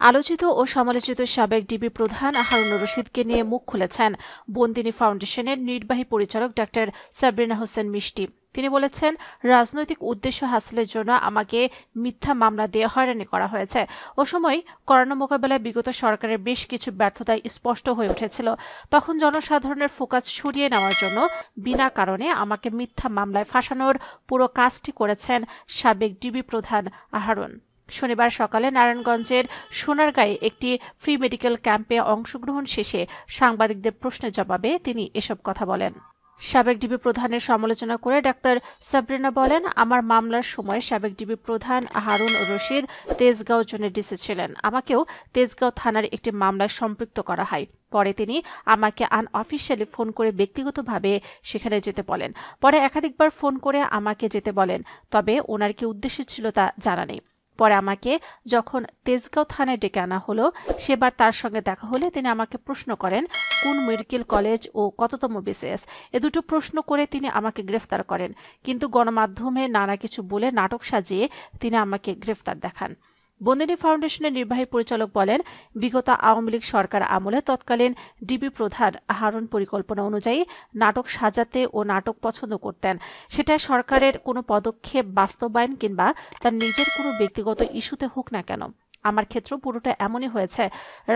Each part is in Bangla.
আলোচিত ও সমালোচিত সাবেক ডিবি প্রধান হারুনুর রশিদকে নিয়ে মুখ খুলেছেন বন্দিনী ফাউন্ডেশনের নির্বাহী পরিচালক ডাক্তার সাবরিনা হোসেন মিষ্টি। তিনি বলেছেন, রাজনৈতিক উদ্দেশ্য হাসিলের জন্য আমাকে মিথ্যা মামলা দিয়ে হয়রানি করা হয়েছে। ও সময় করোনা মোকাবেলায় বিগত সরকারের বেশ কিছু ব্যর্থতায় স্পষ্ট হয়ে উঠেছিল। তখন জনসাধারণের ফোকাস সরিয়ে নেওয়ার জন্য বিনা কারণে আমাকে মিথ্যা মামলায় ফাঁসানোর পুরো কাজটি করেছেন সাবেক ডিবি প্রধান হারুন। শনিবার সকালে নারায়ণগঞ্জের সোনারগাঁয়ে একটি ফ্রি মেডিকেল ক্যাম্পে অংশগ্রহণ শেষে সাংবাদিকদের প্রশ্নের জবাবে তিনি এসব কথা বলেন। সাবেক ডিবি প্রধানের সমালোচনা করে ডাক্তার সাবরিনা বলেন, আমার মামলার সময় সাবেক ডিবি প্রধান হারুন রশিদ তেজগাঁও জোনের ডিসি ছিলেন। আমাকেও তেজগাঁও থানার একটি মামলায় সম্পৃক্ত করা হয়। পরে তিনি আমাকে আনঅফিশিয়ালি ফোন করে ব্যক্তিগতভাবে সেখানে যেতে বলেন। পরে একাধিকবার ফোন করে আমাকে যেতে বলেন, তবে ওনার কি উদ্দেশ্য ছিল তা জানা নেই। পরে আমাকে যখন তেজগাঁও থানায় ডেকে আনা হলো, সেবার তার সঙ্গে দেখা হলে তিনি আমাকে প্রশ্ন করেন কোন মেডিকেল কলেজ ও কততম বিসিএস। এ দুটো প্রশ্ন করে তিনি আমাকে গ্রেফতার করেন, কিন্তু গণমাধ্যমে নানা কিছু বলে নাটক সাজিয়ে তিনি আমাকে গ্রেফতার দেখান। বন্দিনী ফাউন্ডেশনের নির্বাহী পরিচালক বলেন, বিগত আওয়ামী লীগ সরকার আমলে তৎকালীন ডিবি প্রধান হারুন পরিকল্পনা অনুযায়ী নাটক সাজাতে ও নাটক পছন্দ করতেন। সেটা সরকারের কোনো পদক্ষেপ বাস্তবায়ন কিংবা তার নিজের কোনো ব্যক্তিগত ইস্যুতে হোক না কেন। আমার ক্ষেত্র পুরোটা এমনই হয়েছে।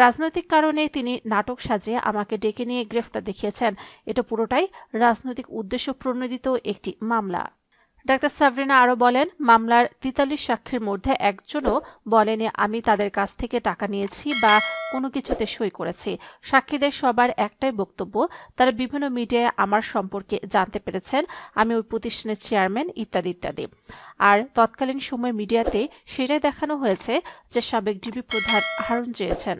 রাজনৈতিক কারণে তিনি নাটক সাজিয়ে আমাকে ডেকে নিয়ে গ্রেফতার দেখিয়েছেন। এটা পুরোটাই রাজনৈতিক উদ্দেশ্য প্রণোদিত একটি মামলা। ডাক্তার সাবরিনা আরও বলেন, মামলার 43 সাক্ষীর মধ্যে একজনও বলেনি আমি তাদের কাছ থেকে টাকা নিয়েছি বা কোনো কিছুতে সই করেছি। সাক্ষীদের সবার একটাই বক্তব্য, তারা বিভিন্ন মিডিয়ায় আমার সম্পর্কে জানতে পেরেছেন আমি ওই প্রতিষ্ঠানের চেয়ারম্যান ইত্যাদি ইত্যাদি। আর তৎকালীন সময় মিডিয়াতে সেটাই দেখানো হয়েছে যে সাবেক ডিবি প্রধান হারুন চেয়েছেন।